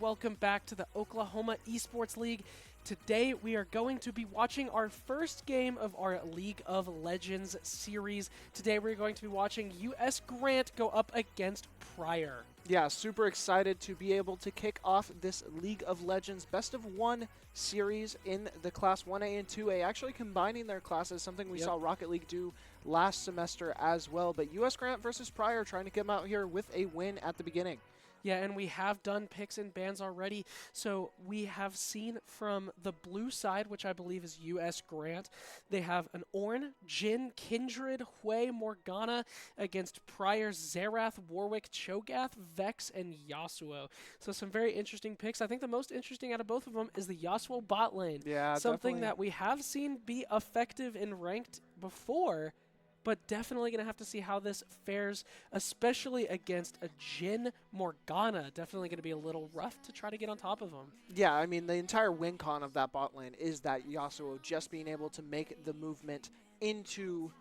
welcome back to the Oklahoma Esports League. Today we are going to be watching our first game of our League of Legends series. Today we're going to be watching US Grant go up against Pryor. Yeah, super excited to be able to kick off this League of Legends Best of 1 series in the Class 1A and 2A, actually combining their classes, something we saw Rocket League do last semester as well. But US Grant versus Pryor trying to come out here with a win at the beginning. Yeah, and we have done picks and bans already. So we have seen from the blue side, which I believe is US Grant, they have an Ornn, Jhin, Kindred, Hui, Morgana against Pryor, Xerath, Warwick, Cho'Gath, Vex, and Yasuo. So some very interesting picks. I think the most interesting out of both of them is the Yasuo bot lane. Yeah, something definitely. that we have seen be effective in ranked before, but definitely going to have to see how this fares, especially against a Jhin Morgana. Definitely going to be a little rough to try to get on top of him. Yeah, I mean, the entire win con of that bot lane is that Yasuo just being able to make the movement into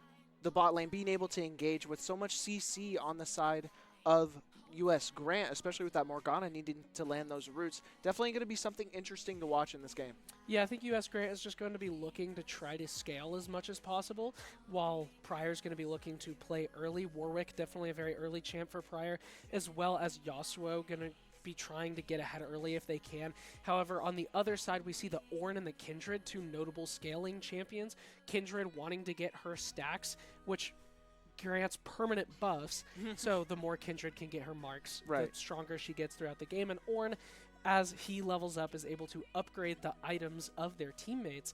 the bot lane, being able to engage with so much CC on the side of US Grant, especially with that Morgana needing to land those roots. Definitely going to be something interesting to watch in this game. Yeah, I think US Grant is just going to be looking to try to scale as much as possible, while Pryor's going to be looking to play early. Warwick, definitely a very early champ for Pryor, as well as Yasuo going to be trying to get ahead early if they can. However, on the other side, we see the Ornn and the Kindred, two notable scaling champions. Kindred wanting to get her stacks, which grants permanent buffs, so the more Kindred can get her marks, the stronger she gets throughout the game. And Ornn, as he levels up, is able to upgrade the items of their teammates.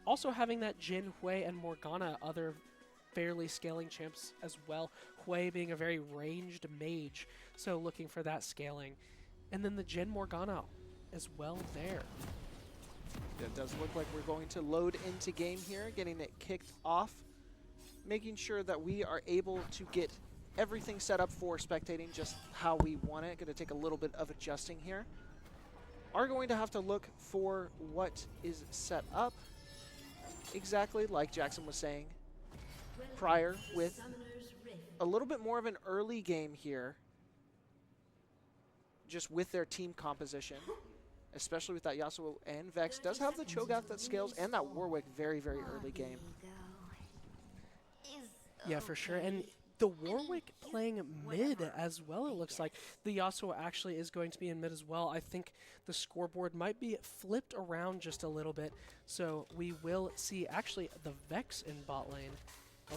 Also having that Jhin, Hui, and Morgana, other fairly scaling champs as well. Hui being a very ranged mage, so looking for that scaling. And then the Jhin Morgana as well there. It does look like we're going to load into game here, getting it kicked off, making sure that we are able to get everything set up for spectating just how we want it. Going to take a little bit of adjusting here. Are going to have to look for what is set up. Exactly like Jackson was saying. Pryor with a little bit more of an early game here, just with their team composition, especially with that Yasuo and Vex. Does have the Cho'Gath that scales, and that Warwick very, very early game. Yeah, for sure. And the Warwick playing mid as well, it looks like. The Yasuo actually is going to be in mid as well. I think the scoreboard might be flipped around just a little bit. So we will see actually the Vex in bot lane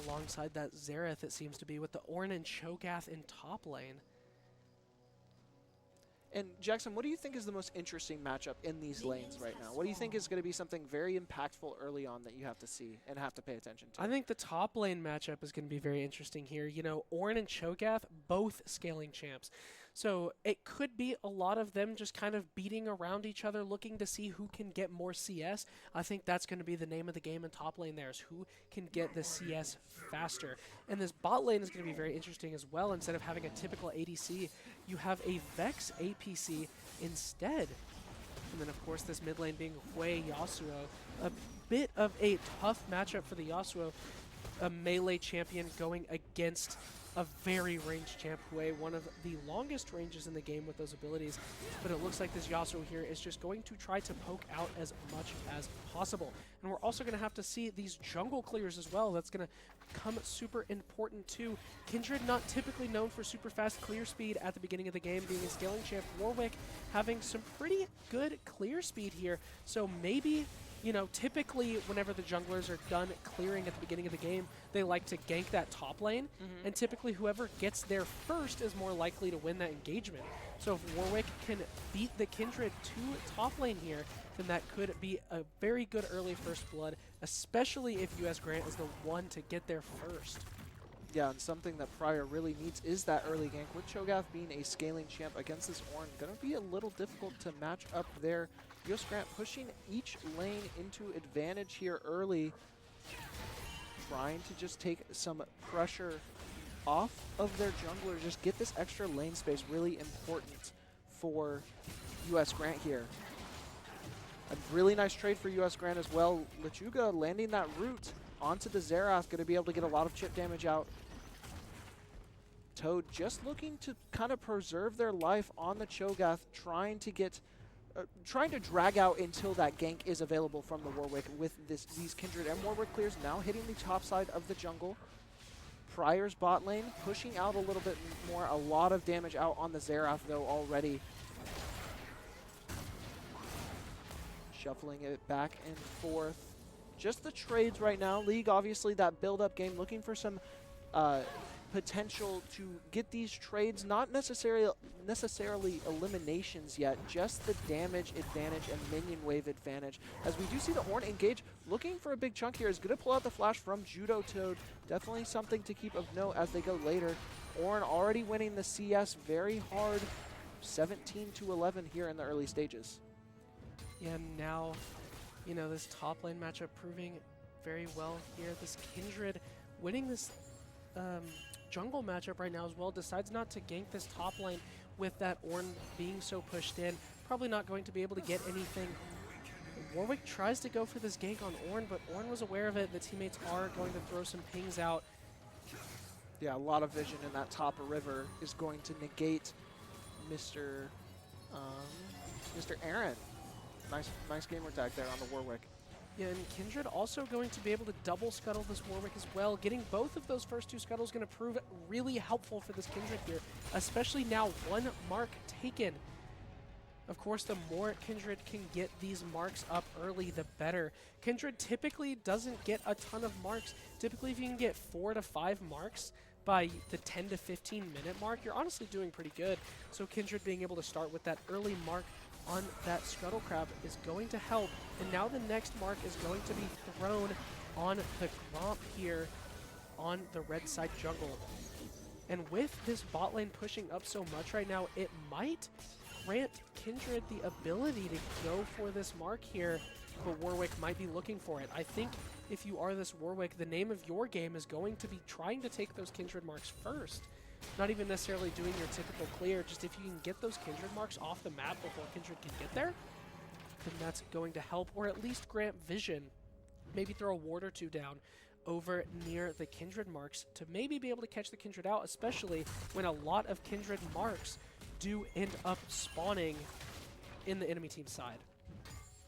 alongside that Xerath, it seems to be, with the Ornn and Cho'Gath in top lane. And Jackson, what do you think is the most interesting matchup in these lanes right now? What do you think is going to be something very impactful early on that you have to see and have to pay attention to? I think the top lane matchup is going to be very interesting here. You know, Ornn and Cho'Gath, both scaling champs. So it could be a lot of them just kind of beating around each other, looking to see who can get more CS. I think that's going to be the name of the game in top lane there, is who can get the CS faster. And this bot lane is going to be very interesting as well. Instead of having a typical ADC, you have a Vex APC instead. And then, of course, this mid lane being Hui Yasuo. A bit of a tough matchup for the Yasuo, a melee champion going against a very ranged champ, Hui, one of the longest ranges in the game with those abilities. But it looks like this Yasuo here is just going to try to poke out as much as possible. And we're also going to have to see these jungle clears as well. That's going to come super important too. Kindred, not typically known for super fast clear speed at the beginning of the game, being a scaling champ. Warwick having some pretty good clear speed here. So maybe, you know, typically whenever the junglers are done clearing at the beginning of the game, they like to gank that top lane, and typically whoever gets there first is more likely to win that engagement. So if Warwick can beat the Kindred to top lane here, then that could be a very good early first blood, especially if US Grant is the one to get there first. Yeah, and something that Pryor really needs is that early gank. With Cho'Gath being a scaling champ against this Ornn, going to be a little difficult to match up there. US Grant pushing each lane into advantage here early, trying to just take some pressure off of their jungler, just get this extra lane space, really important for US Grant here. A really nice trade for US Grant as well. Lechuga landing that root onto the Xerath, going to be able to get a lot of chip damage out. Toad just looking to kind of preserve their life on the Cho'Gath, trying to drag out until that gank is available from the Warwick with these Kindred and Warwick clears now hitting the top side of the jungle. Pryor's bot lane pushing out a little bit more, a lot of damage out on the Xerath though already. Shuffling it back and forth. Just the trades right now. League, obviously, that build-up game, looking for some potential to get these trades, not necessarily eliminations yet, just the damage advantage and minion wave advantage. As we do see the Ornn engage, looking for a big chunk here, is going to pull out the flash from Judo Toad. Definitely something to keep of note as they go later. Ornn already winning the CS very hard, 17-11 here in the early stages. Yeah, now, you know, this top lane matchup proving very well here. This Kindred winning this jungle matchup right now as well, decides not to gank this top lane with that Ornn being so pushed in. Probably not going to be able to get anything. Warwick tries to go for this gank on Ornn, but Ornn was aware of it. The teammates are going to throw some pings out. Yeah, a lot of vision in that top river is going to negate Mr. Aaron. Nice gamer tag there on the Warwick. Yeah, and Kindred also going to be able to double scuttle this Warwick as well. Getting both of those first two scuttles going to prove really helpful for this Kindred here, especially now one mark taken. Of course, the more Kindred can get these marks up early, the better. Kindred typically doesn't get a ton of marks. Typically, if you can get 4 to 5 marks by the 10 to 15 minute mark, you're honestly doing pretty good. So Kindred being able to start with that early mark on that Scuttle Crab is going to help. And now the next mark is going to be thrown on the Gromp here on the red side jungle. And with this bot lane pushing up so much right now, it might grant Kindred the ability to go for this mark here, but Warwick might be looking for it. I think if you are this Warwick, the name of your game is going to be trying to take those Kindred marks first. Not even necessarily doing your typical clear, just if you can get those Kindred marks off the map before Kindred can get there, then that's going to help, or at least grant vision. Maybe throw a ward or two down over near the Kindred marks to maybe be able to catch the Kindred out, especially when a lot of Kindred marks do end up spawning in the enemy team's side.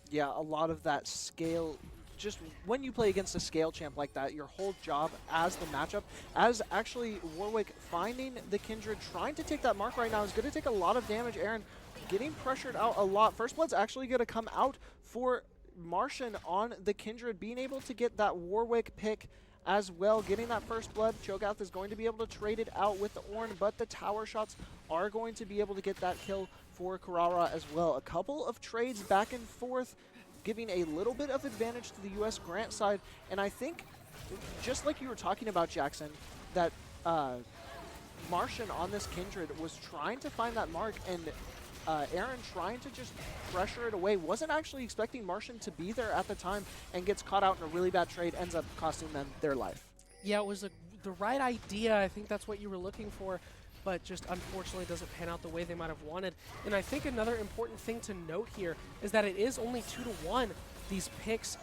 Yeah, a lot of that scale. Just when you play against a scale champ like that, your whole job as the matchup, as actually Warwick finding the Kindred, trying to take that mark right now is going to take a lot of damage. Aaron getting pressured out a lot. First Blood's actually going to come out for Martian on the Kindred, being able to get that Warwick pick as well. Getting that First Blood, Cho'Gath is going to be able to trade it out with the Ornn, but the tower shots are going to be able to get that kill for Carrara as well. A couple of trades back and forth, giving a little bit of advantage to the U.S. Grant side. And I think, just like you were talking about, Jackson, that Martian on this Kindred was trying to find that mark, and Aaron trying to just pressure it away. Wasn't actually expecting Martian to be there at the time, and gets caught out in a really bad trade, ends up costing them their life. Yeah, it was the right idea. I think that's what you were looking for, but just unfortunately doesn't pan out the way they might have wanted. And I think another important thing to note here is that it is only 2-1. These picks,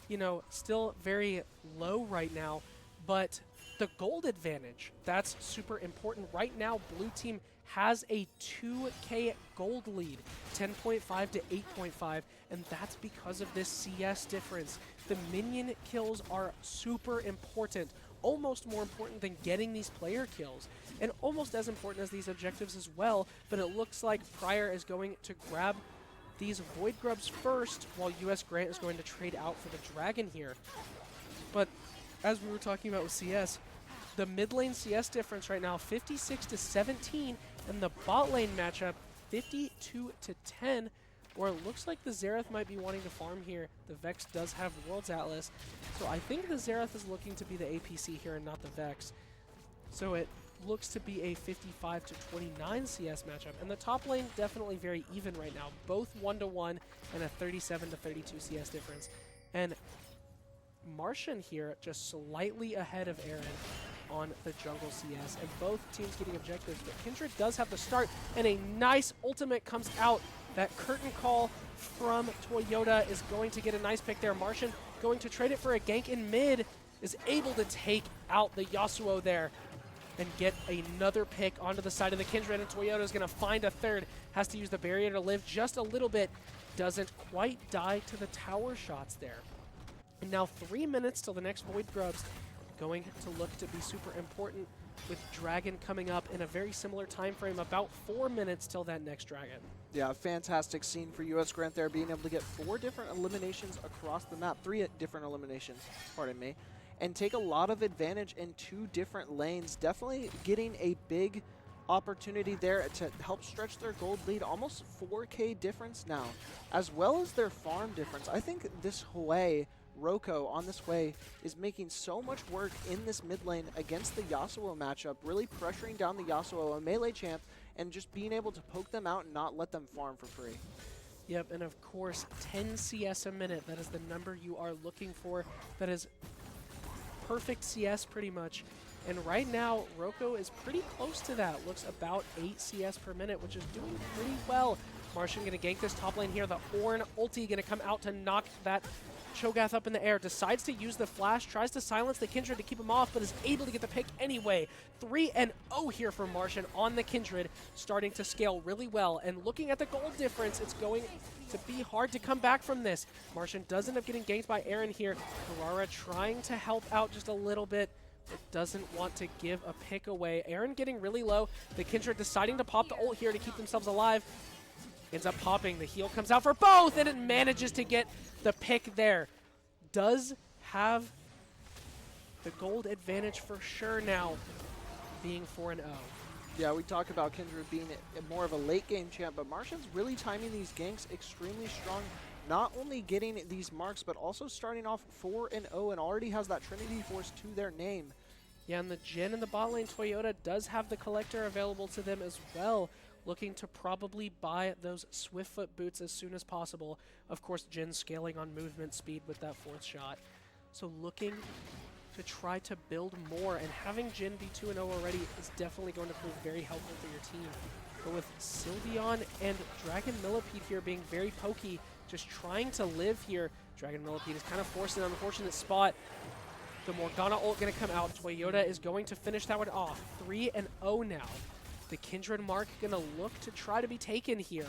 you know, still very low right now, but the gold advantage, that's super important. Right now, blue team has a 2K gold lead, 10.5 to 8.5, and that's because of this CS difference. The minion kills are super important, almost more important than getting these player kills, and almost as important as these objectives as well. But it looks like Pryor is going to grab these Void Grubs first, while US Grant is going to trade out for the Dragon here. But as we were talking about with CS, the mid lane CS difference right now, 56 to 17, and the bot lane matchup, 52 to 10, where it looks like the Xerath might be wanting to farm here. The Vex does have World's Atlas, so I think the Xerath is looking to be the APC here and not the Vex. So it looks to be a 55 to 29 CS matchup, and the top lane definitely very even right now, both 1-1 and a 37 to 32 CS difference. And Martian here just slightly ahead of Aaron on the jungle CS, and both teams getting objectives, but Kindred does have the start, and a nice ultimate comes out. That curtain call from Toyota is going to get a nice pick there. Martian going to trade it for a gank in mid, is able to take out the Yasuo there. and get another pick onto the side of the Kindred, and Toyota is going to find a third. Has to use the barrier to live just a little bit. Doesn't quite die to the tower shots there. And now 3 minutes till the next Void Grubs. Going to look to be super important with Dragon coming up in a very similar time frame, about 4 minutes till that next Dragon. Yeah, fantastic scene for US Grant there, being able to get 4 different eliminations across the map, 3 different eliminations, pardon me, and take a lot of advantage in 2 different lanes. Definitely getting a big opportunity there to help stretch their gold lead, almost 4K difference now, as well as their farm difference. I think this Hue, Roko on this way is making so much work in this mid lane against the Yasuo matchup, really pressuring down the Yasuo, a melee champ, and just being able to poke them out and not let them farm for free. Yep, and of course, 10 CS a minute. That is the number you are looking for. That is perfect CS pretty much. And right now, Roko is pretty close to that. Looks about 8 CS per minute, which is doing pretty well. Martian going to gank this top lane here. The Ornn ulti going to come out to knock that Cho'Gath up in the air, decides to use the flash, tries to silence the Kindred to keep him off, but is able to get the pick anyway. 3-0 here for Martian on the Kindred, starting to scale really well. And looking at the gold difference, it's going to be hard to come back from this. Martian does end up getting ganked by Aaron here. Carrara trying to help out just a little bit. It doesn't want to give a pick away. Aaron getting really low. The Kindred deciding to pop the ult here to keep themselves alive. Ends up popping. The heal comes out for both, and it manages to get the pick there. Does have the gold advantage for sure now, being 4-0. Yeah, we talk about Kindred being more of a late game champ, but Martian's really timing these ganks extremely strong. Not only getting these marks, but also starting off 4-0 and already has that Trinity Force to their name. Yeah, and the Jhin in the bot lane, Toyota does have the Collector available to them as well. Looking to probably buy those Swiftfoot boots as soon as possible. Of course, Jhin scaling on movement speed with that 4th shot. So looking to try to build more, and having Jhin be 2-0 already is definitely going to prove very helpful for your team. But with Sylveon and Dragon Millipede here being very pokey, just trying to live here, Dragon Millipede is kind of forced in an unfortunate spot. The Morgana ult going to come out. Toyota is going to finish that one off. 3-0 now. The Kindred mark going to look to try to be taken here.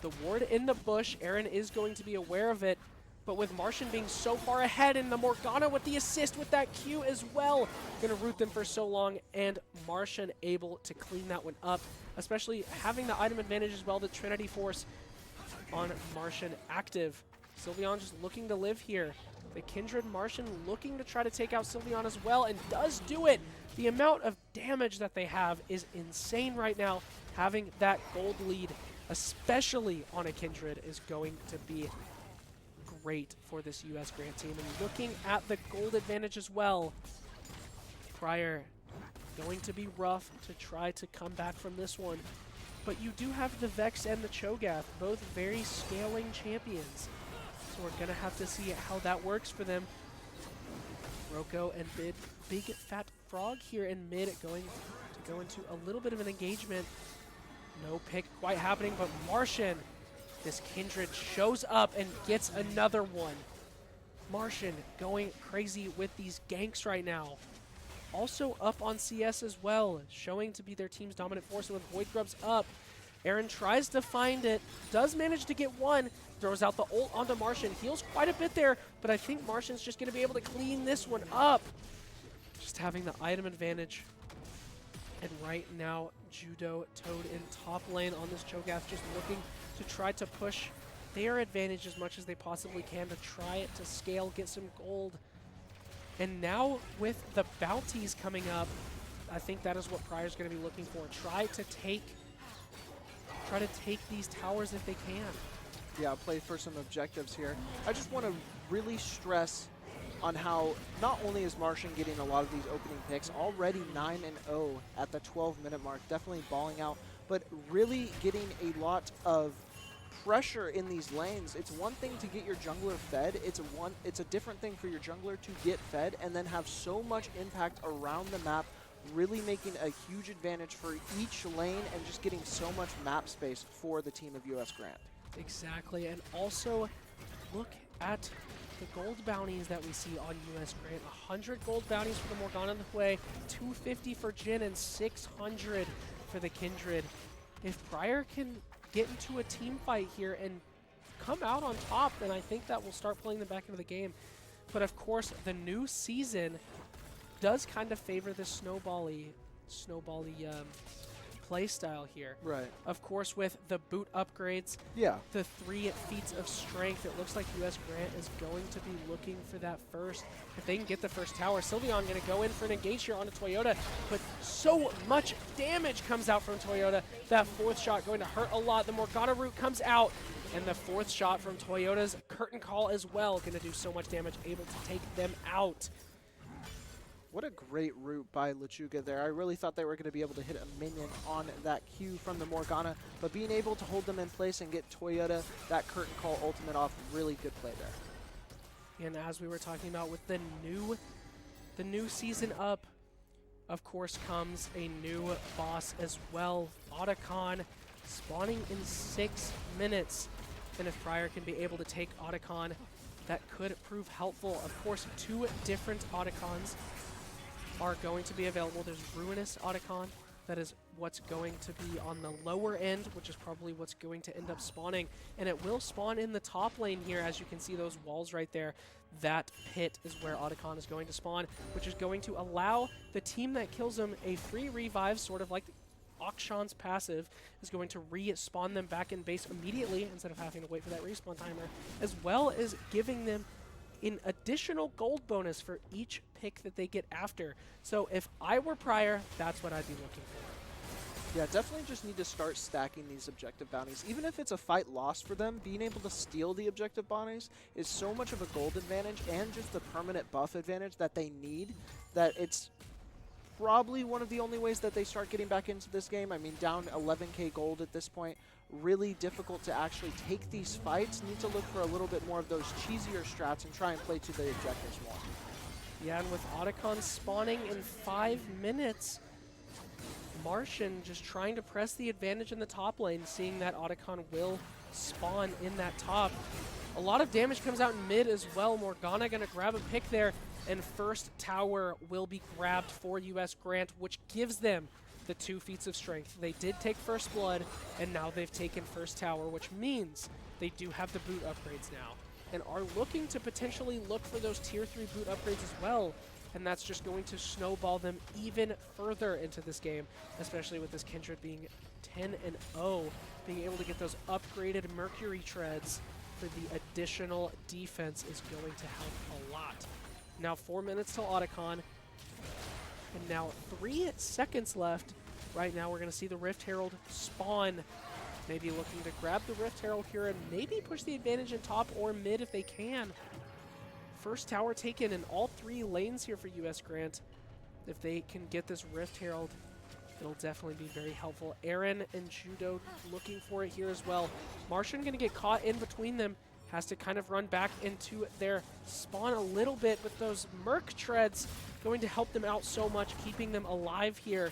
The ward in the bush, Aaron is going to be aware of it, but with Martian being so far ahead and the Morgana with the assist with that Q as well, going to root them for so long, and Martian able to clean that one up, especially having the item advantage as well, the Trinity Force on Martian active. Sylveon just looking to live here. The Kindred Martian looking to try to take out Sylveon as well, and does do it. The amount of damage that they have is insane right now. Having that gold lead, especially on a Kindred, is going to be great for this US Grant team. And looking at the gold advantage as well, Pryor going to be rough to try to come back from this one. But you do have the Vex and the Cho'Gath, both very scaling champions. So we're going to have to see how that works for them. Roko and Big Fat Frog here in mid, going to go into a little bit of an engagement. No pick quite happening, but Martian, this Kindred, shows up and gets another one. Martian going crazy with these ganks right now. Also up on CS as well, showing to be their team's dominant force. And with Void Grubs up, Aaron tries to find it, does manage to get one, throws out the ult onto Martian, heals quite a bit there, but I think Martian's just going to be able to clean this one up. Just having the item advantage. And right now, Judo Toad in top lane on this Cho'Gath, just looking to try to push their advantage as much as they possibly can to try it to scale, get some gold. And now with the bounties coming up, I think that is what Pryor's going to be looking for. Try to take these towers if they can. Yeah, play for some objectives here. I just want to really stress on how not only is Martian getting a lot of these opening picks, already 9-0 at the 12-minute mark, definitely balling out, but really getting a lot of pressure in these lanes. It's one thing to get your jungler fed, it's a different thing for your jungler to get fed and then have so much impact around the map, really making a huge advantage for each lane and just getting so much map space for the team of US Grant. Exactly, and also look at the gold bounties that we see on US Grant. 100 gold bounties for the Morgana in the way, 250 for Jin, and 600 for the Kindred. If Pryor can get into a team fight here and come out on top, then I think that will start pulling them back into the game. But of course, the new season does kind of favor this snowbally play style here. Right. Of course, with the boot upgrades, Yeah. the 3 feats of strength, it looks like US Grant is going to be looking for that first. If they can get the first tower, Sylveon going to go in for an engage here on a Toyota, but so much damage comes out from Toyota. That 4th shot going to hurt a lot. The Morgana root comes out, and the 4th shot from Toyota's curtain call as well, going to do so much damage, able to take them out. What a great route by Lechuga there. I really thought they were going to be able to hit a minion on that Q from the Morgana, but being able to hold them in place and get Toyota that curtain call ultimate off, really good play there. And as we were talking about with the new season up, of course comes a new boss as well. Otacon spawning in 6 minutes. And if Pryor can be able to take Otacon, that could prove helpful. Of course, 2 different Otacons are going to be available. There's Ruinous Otacon. That is what's going to be on the lower end, which is probably what's going to end up spawning. And it will spawn in the top lane here, as you can see those walls right there. That pit is where Otacon is going to spawn, which is going to allow the team that kills him a free revive, sort of like Akshan's passive, is going to respawn them back in base immediately instead of having to wait for that respawn timer, as well as giving them an additional gold bonus for each pick that they get after. So if I were Pryor, that's what I'd be looking for. Yeah, definitely just need to start stacking these objective bounties. Even if it's a fight lost for them, being able to steal the objective bounties is so much of a gold advantage and just the permanent buff advantage that they need, that it's probably one of the only ways that they start getting back into this game. I mean, down 11k gold at this point, really difficult to actually take these fights. Need to look for a little bit more of those cheesier strats and try and play to the objectives more. Yeah, and with Otacon spawning in 5 minutes, Martian just trying to press the advantage in the top lane, seeing that Otacon will spawn in that top. A lot of damage comes out in mid as well. Morgana going to grab a pick there, and first tower will be grabbed for US Grant, which gives them the 2 feats of strength. They did take first blood, and now they've taken first tower, which means they do have the boot upgrades now, and are looking to potentially look for those tier 3 boot upgrades as well. And that's just going to snowball them even further into this game, especially with this Kindred being 10-0, being able to get those upgraded Mercury treads for the additional defense is going to help a lot. Now 4 minutes till Otacon, and now 3 seconds left. Right now we're going to see the Rift Herald spawn, maybe looking to grab the Rift Herald here and maybe push the advantage in top or mid if they can. First tower taken in all 3 lanes here for US Grant. If they can get this Rift Herald, it'll definitely be very helpful. Aaron and Judo looking for it here as well. Martian going to get caught in between them. Has to kind of run back into their spawn a little bit, with those Merc treads going to help them out so much, keeping them alive here.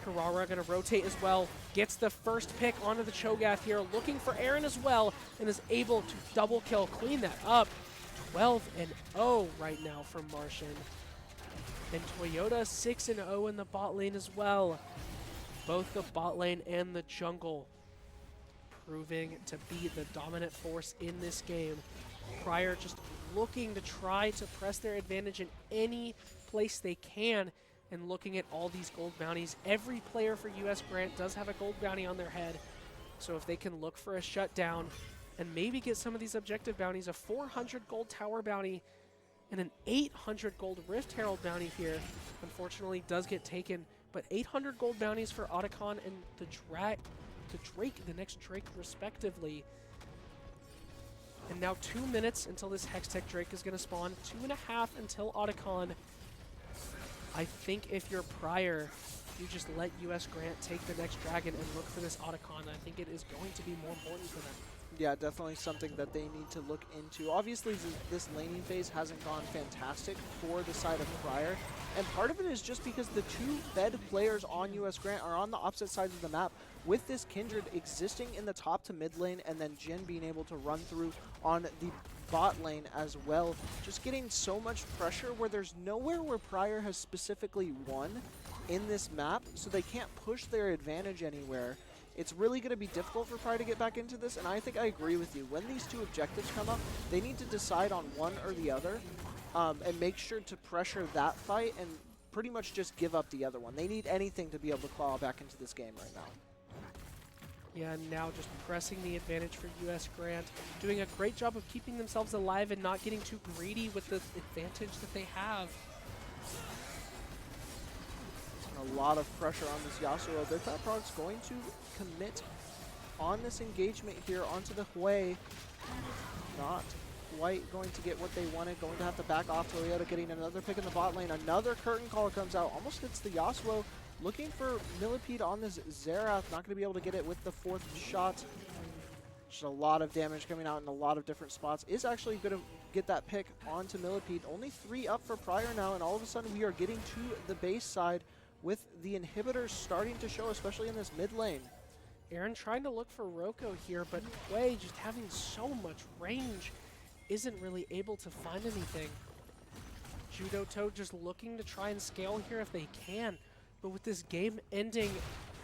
Carrara going to rotate as well. Gets the first pick onto the Cho'Gath here, looking for Aaron as well, and is able to double kill, clean that up. 12-0 right now from Martian. And Toyota 6-0 in the bot lane as well. Both the bot lane and the jungle proving to be the dominant force in this game. Pryor just looking to try to press their advantage in any place they can, and looking at all these gold bounties. Every player for US Grant does have a gold bounty on their head, so if they can look for a shutdown and maybe get some of these objective bounties, a 400 gold tower bounty and an 800 gold Rift Herald bounty here, unfortunately does get taken, but 800 gold bounties for Otacon and the Drake, the next Drake respectively. And now 2 minutes until this Hextech Drake is going to spawn, 2.5 until Otacon. I think if you're Pryor, you just let US Grant take the next dragon and look for this Otacon. I think it is going to be more important for them. Yeah, definitely something that they need to look into. Obviously, this laning phase hasn't gone fantastic for the side of Pryor, and part of it is just because the two Fed players on US Grant are on the opposite sides of the map, with this Kindred existing in the top to mid lane, and then Jin being able to run through on the bot lane as well. Just getting so much pressure where there's nowhere where Pryor has specifically won in this map, so they can't push their advantage anywhere. It's really going to be difficult for Pride to get back into this, and I think I agree with you. When these two objectives come up, they need to decide on one or the other, and make sure to pressure that fight and pretty much just give up the other one. They need anything to be able to claw back into this game right now. Yeah, now just pressing the advantage for US Grant, doing a great job of keeping themselves alive and not getting too greedy with the advantage that they have. A lot of pressure on this Yasuo. Big Fat Prog's going to commit on this engagement here onto the Hui. Not quite going to get what they wanted. Going to have to back off. Toyota getting another pick in the bot lane. Another curtain call comes out. Almost hits the Yasuo. Looking for Millipede on this Xerath. Not going to be able to get it with the fourth shot. Just a lot of damage coming out in a lot of different spots. Is actually going to get that pick onto Millipede. Only 3 up for Pryor now, and all of a sudden we are getting to the base side with the inhibitors starting to show, especially in this mid lane. Aaron trying to look for Roko here, but Hui just having so much range isn't really able to find anything. Judo Toad just looking to try and scale here if they can, but with this game ending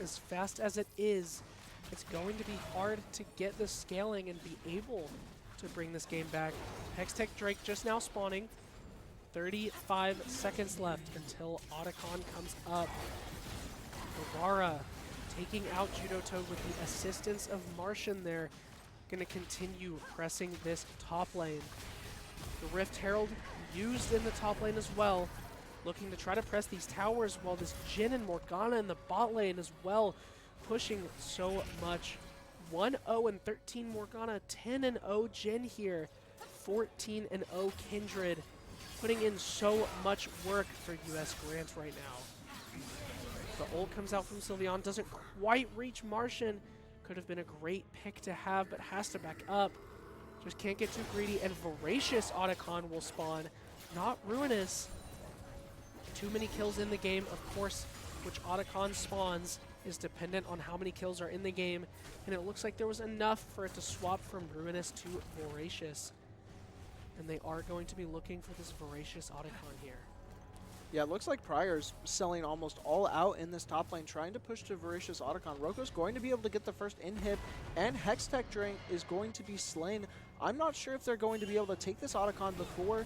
as fast as it is, it's going to be hard to get the scaling and be able to bring this game back. Hextech Drake just now spawning. 35 seconds left until Otacon comes up. Guevara taking out Judo Toad with the assistance of Martian there. Going to continue pressing this top lane. The Rift Herald used in the top lane as well. Looking to try to press these towers while this Jin and Morgana in the bot lane as well. Pushing so much. 1-0 and 13 Morgana, 10-0 Jin here. 14-0 Kindred. Putting in so much work for US Grant right now. The ult comes out from Sylveon, doesn't quite reach Martian. Could have been a great pick to have, but has to back up. Just can't get too greedy, and Voracious Otacon will spawn. Not Ruinous. Too many kills in the game, of course, which Otacon spawns is dependent on how many kills are in the game, and it looks like there was enough for it to swap from Ruinous to Voracious. And they are going to be looking for this Voracious Otacon here. Yeah, it looks like Pryor's selling almost all out in this top lane, trying to push to Voracious Otacon. Roko's going to be able to get the first inhib, and Hextech Drake is going to be slain. I'm not sure if they're going to be able to take this Otacon before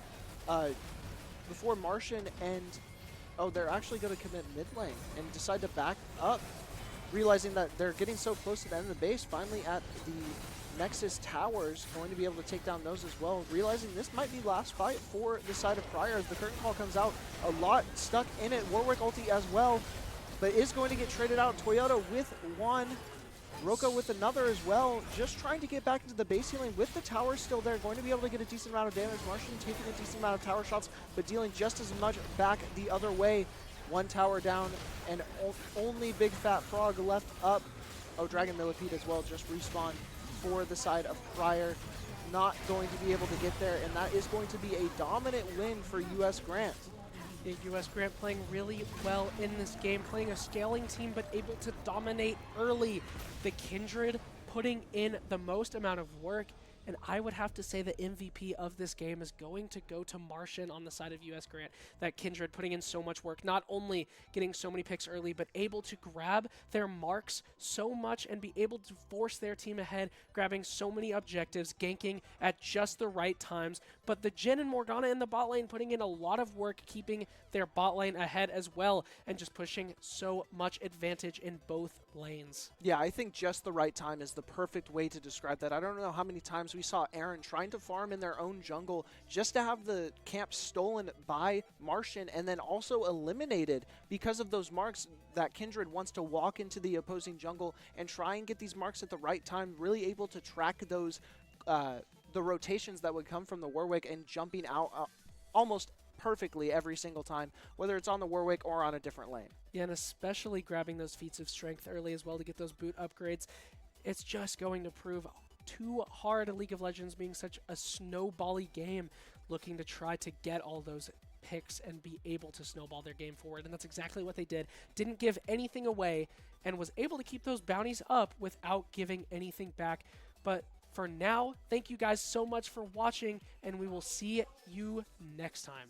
Martian and... Oh, they're actually going to commit mid lane and decide to back up, realizing that they're getting so close to the end of the base, finally at the Nexus towers, going to be able to take down those as well, realizing this might be last fight for the side of Pryor as the curtain call comes out. A lot stuck in it. Warwick ulti as well, but is going to get traded out. Toyota with one, Roko with another as well, just trying to get back into the base healing with the tower still there, going to be able to get a decent amount of damage. Martian taking a decent amount of tower shots, but dealing just as much back the other way. One tower down, and only Big Fat Frog left up. Oh, Dragon Millipede as well, just respawned for the side of Pryor. Not going to be able to get there, and that is going to be a dominant win for US Grant. Yeah, US Grant playing really well in this game, playing a scaling team, but able to dominate early. The Kindred putting in the most amount of work, and I would have to say the MVP of this game is going to go to Martian on the side of US Grant. That Kindred putting in so much work, not only getting so many picks early, but able to grab their marks so much and be able to force their team ahead, grabbing so many objectives, ganking at just the right times. But the Jin and Morgana in the bot lane putting in a lot of work, keeping their bot lane ahead as well, and just pushing so much advantage in both lanes. Yeah, I think just the right time is the perfect way to describe that. I don't know how many times we saw Aaron trying to farm in their own jungle just to have the camp stolen by Martian and then also eliminated because of those marks. That Kindred wants to walk into the opposing jungle and try and get these marks at the right time, really able to track those the rotations that would come from the Warwick and jumping out almost perfectly every single time, whether it's on the Warwick or on a different lane. Yeah, and especially grabbing those feats of strength early as well to get those boot upgrades. It's just going to prove too hard, League of Legends being such a snowbally game, looking to try to get all those picks and be able to snowball their game forward. And that's exactly what they did. Didn't give anything away and was able to keep those bounties up without giving anything back. But for now, thank you guys so much for watching, and we will see you next time.